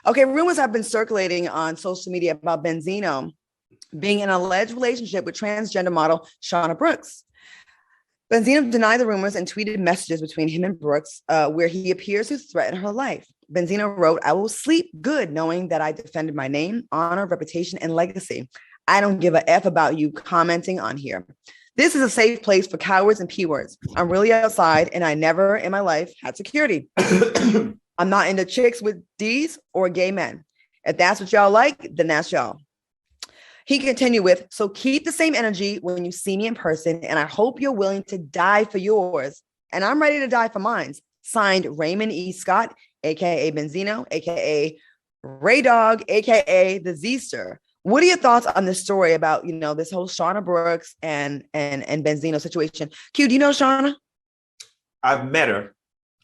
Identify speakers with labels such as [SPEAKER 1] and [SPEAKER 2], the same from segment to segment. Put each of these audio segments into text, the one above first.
[SPEAKER 1] Okay, rumors have been circulating on social media about Benzino being in an alleged relationship with transgender model Shauna Brooks. Benzino denied the rumors and tweeted messages between him and Brooks where he appears to threaten her life. Benzino wrote, "I will sleep good knowing that I defended my name, honor, reputation, and legacy. I don't give a F about you commenting on here. This is a safe place for cowards and P-words. I'm really outside and I never in my life had security. I'm not into chicks with D's or gay men. If that's what y'all like, then that's y'all." He continued with, "So keep the same energy when you see me in person, and I hope you're willing to die for yours. And I'm ready to die for mine. Signed, Raymond E. Scott, aka Benzino, aka Ray Dog, aka the Z-Ster." What are your thoughts on this story about, this whole Shauna Brooks and Benzino situation? Q, do you know Shauna?
[SPEAKER 2] I've met her.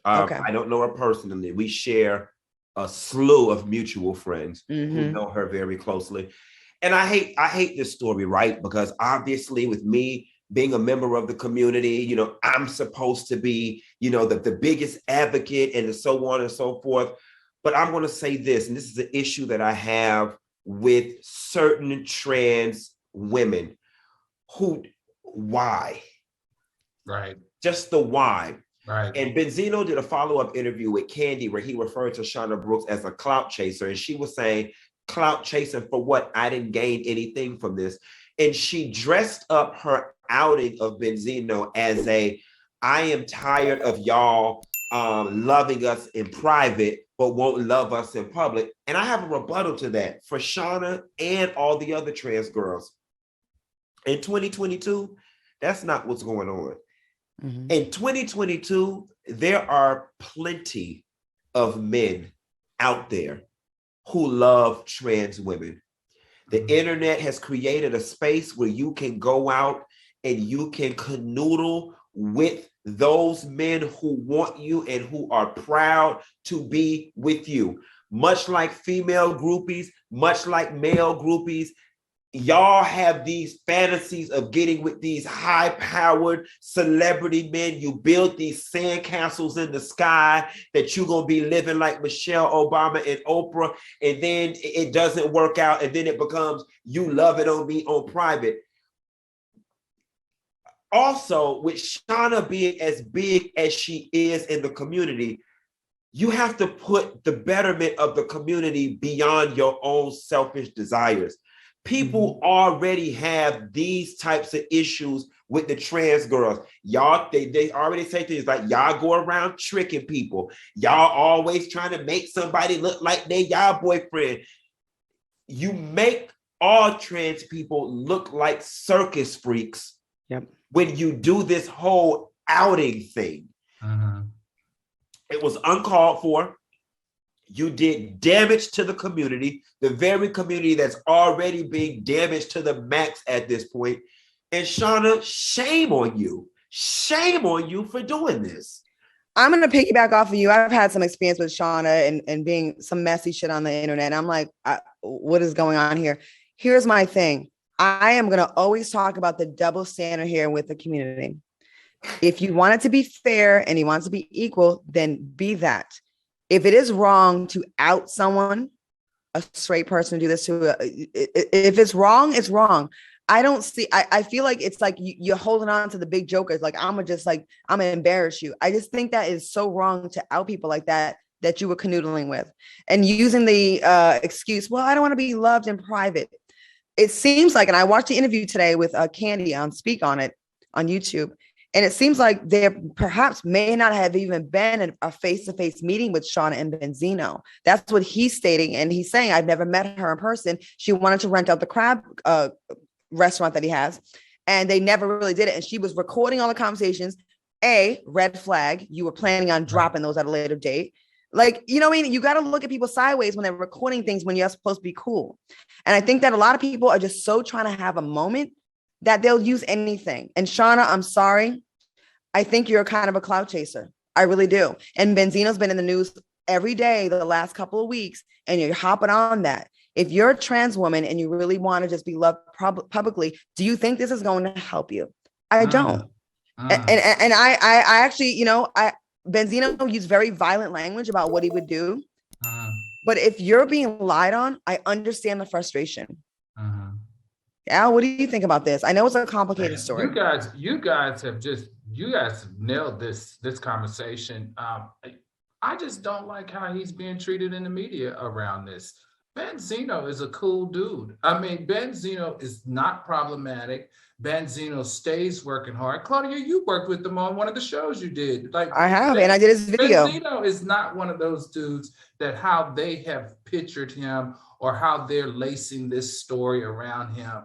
[SPEAKER 1] Okay.
[SPEAKER 2] I don't know her personally. We share a slew of mutual friends who know her very closely. And I hate this story, right? Because obviously with me being a member of the community, I'm supposed to be, the biggest advocate and so on and so forth. But I'm going to say this, and this is an issue that I have with certain trans women why?
[SPEAKER 3] Right.
[SPEAKER 2] Just the why.
[SPEAKER 3] Right.
[SPEAKER 2] And Benzino did a follow-up interview with Candy where he referred to Shauna Brooks as a clout chaser. And she was saying, clout chasing for what? I didn't gain anything from this. And she dressed up her outing of Benzino as I am tired of y'all loving us in private, but won't love us in public. And I have a rebuttal to that for Shauna and all the other trans girls. In 2022, that's not what's going on. In 2022, there are plenty of men out there who love trans women. The internet has created a space where you can go out and you can canoodle with those men who want you and who are proud to be with you. Much like female groupies, much like male groupies, y'all have these fantasies of getting with these high-powered celebrity men. You build these sandcastles in the sky that you're going to be living like Michelle Obama and Oprah, and then it doesn't work out, and then it becomes you loving on me on private. Also, with Shauna being as big as she is in the community, you have to put the betterment of the community beyond your own selfish desires. People already have these types of issues with the trans girls. Y'all, they already say things like, y'all go around tricking people. Y'all always trying to make somebody look like they y'all boyfriend. You make all trans people look like circus freaks when you do this whole outing thing. It was uncalled for. You did damage to the community, the very community that's already being damaged to the max at this point. And Shauna, shame on you. Shame on you for doing this.
[SPEAKER 1] I'm going to piggyback off of you. I've had some experience with Shauna and being some messy shit on the internet. And I'm like, what is going on here? Here's my thing. I am going to always talk about the double standard here with the community. If you want it to be fair and you want it to be equal, then be that. If it is wrong to out someone, a straight person to do this to, if it's wrong, it's wrong. I feel like it's like you're holding on to the big jokers. Like, I'm gonna embarrass you. I just think that is so wrong to out people like that you were canoodling with and using the excuse, well, I don't want to be loved in private. It seems like, and I watched the interview today with Candy on Speak on It on YouTube. And it seems like there perhaps may not have even been a face-to-face meeting with Shauna and Benzino. That's what he's stating. And he's saying, I've never met her in person. She wanted to rent out the crab restaurant that he has. And they never really did it. And she was recording all the conversations. Red flag. You were planning on dropping those at a later date. Like, you know what I mean? You got to look at people sideways when they're recording things when you're supposed to be cool. And I think that a lot of people are just so trying to have a moment that they'll use anything. And Shauna, I'm sorry. I think you're kind of a clout chaser. I really do. And Benzino's been in the news every day the last couple of weeks, and you're hopping on that. If you're a trans woman and you really want to just be loved publicly, do you think this is going to help you? I don't. And I actually, Benzino used very violent language about what he would do. But if you're being lied on, I understand the frustration.
[SPEAKER 3] Uh-huh.
[SPEAKER 1] Al, what do you think about this? I know it's a complicated
[SPEAKER 3] Man,
[SPEAKER 1] story.
[SPEAKER 3] you guys have nailed this conversation. I just don't like how he's being treated in the media around this. Benzino is a cool dude. I mean, Benzino is not problematic. Benzino stays working hard. Claudia, you worked with him on one of the shows you did. Like,
[SPEAKER 1] I have, and I did his video.
[SPEAKER 3] Benzino is not one of those dudes that how they have pictured him or how they're lacing this story around him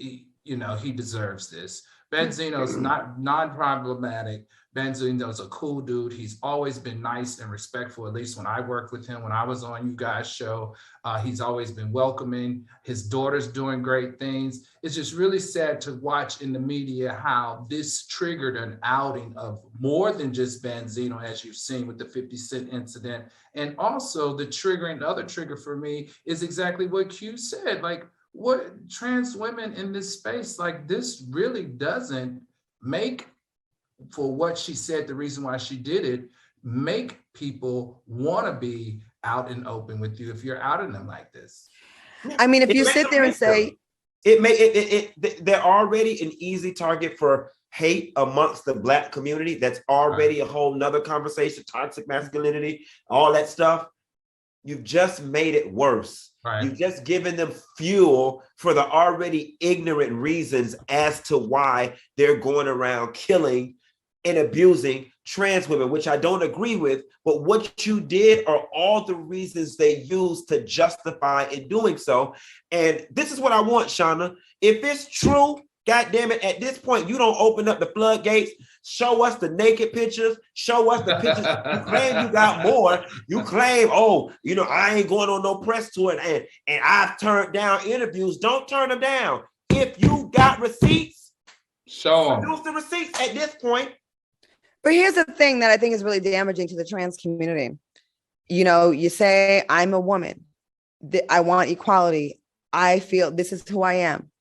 [SPEAKER 3] he deserves this. Benzino's not non-problematic. Benzino's a cool dude. He's always been nice and respectful, at least when I worked with him, when I was on you guys' show. He's always been welcoming. His daughter's doing great things. It's just really sad to watch in the media how this triggered an outing of more than just Benzino, as you've seen with the 50 Cent incident. And also the other trigger for me is exactly what Q said. Like, what trans women in this space, like this really doesn't make, for what she said, the reason why she did it, make people want to be out and open with you if you're outing them like this.
[SPEAKER 1] I mean, if you sit there and say
[SPEAKER 2] they're already an easy target for hate amongst the Black community. That's already a whole nother conversation, toxic masculinity, all that stuff. You've just made it worse.
[SPEAKER 3] Right.
[SPEAKER 2] You've just given them fuel for the already ignorant reasons as to why they're going around killing and abusing trans women, which I don't agree with. But what you did are all the reasons they use to justify in doing so. And this is what I want, Shauna. If it's true, God damn it, at this point, you don't open up the floodgates, show us the naked pictures, show us the pictures. You claim you got more. You claim, I ain't going on no press tour and I've turned down interviews. Don't turn them down. If you got receipts,
[SPEAKER 3] show them.
[SPEAKER 2] Produce the receipts at this point.
[SPEAKER 1] But here's the thing that I think is really damaging to the trans community. You say, I'm a woman. I want equality. I feel this is who I am.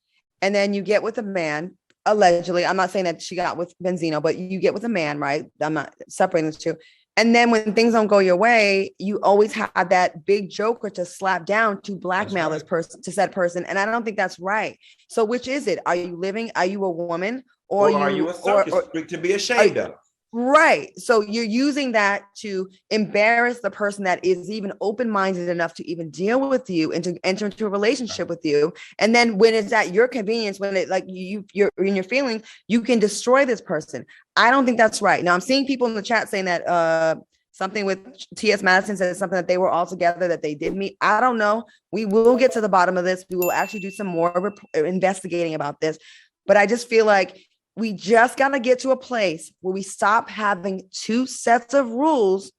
[SPEAKER 1] And then you get with a man, allegedly. I'm not saying that she got with Benzino, but you get with a man, right? I'm not separating the two. And then when things don't go your way, you always have that big joker to slap down to blackmail this person, to said person. And I don't think that's right. So which is it? Are you a woman? Or
[SPEAKER 2] are you a circus freak to be ashamed of?
[SPEAKER 1] Right. So you're using that to embarrass the person that is even open-minded enough to even deal with you and to enter into a relationship with you. And then when it's at your convenience, when it like you're in your feelings, you can destroy this person. I don't think that's right. Now I'm seeing people in the chat saying that something with T.S. Madison said something that they were all together, that they did meet. I don't know. We will get to the bottom of this. We will actually do some more investigating about this. But I just feel like we just got to get to a place where we stop having two sets of rules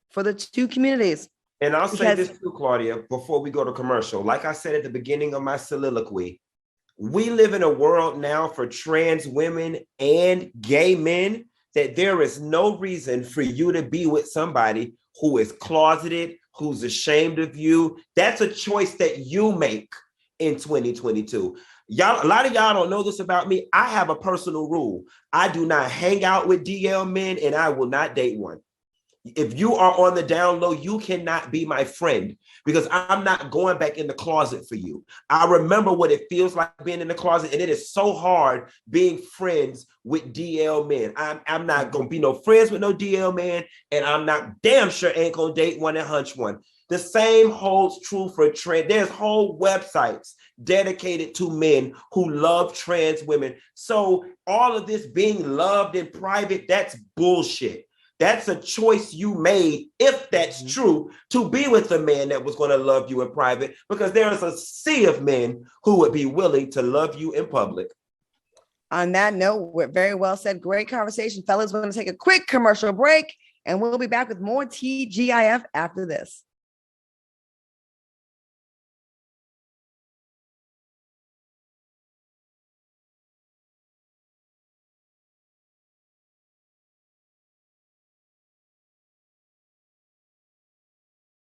[SPEAKER 1] for the two communities.
[SPEAKER 2] And I'll say this too, Claudia, before we go to commercial. Like I said at the beginning of my soliloquy, we live in a world now for trans women and gay men that there is no reason for you to be with somebody who is closeted, who's ashamed of you. That's a choice that you make in 2022. Y'all, a lot of y'all don't know this about me. I have a personal rule. I do not hang out with DL men and I will not date one. If you are on the down low, you cannot be my friend because I'm not going back in the closet for you. I remember what it feels like being in the closet, and it is so hard being friends with DL men. I'm not going to be no friends with no DL man, and I'm not damn sure ain't going to date one and hunch one. The same holds true for trans. There's whole websites dedicated to men who love trans women. So all of this being loved in private, that's bullshit. That's a choice you made, if that's true, to be with a man that was going to love you in private, because there is a sea of men who would be willing to love you in public.
[SPEAKER 1] On that note, we're very well said. Great conversation, fellas. We're going to take a quick commercial break, and we'll be back with more TGIF after this.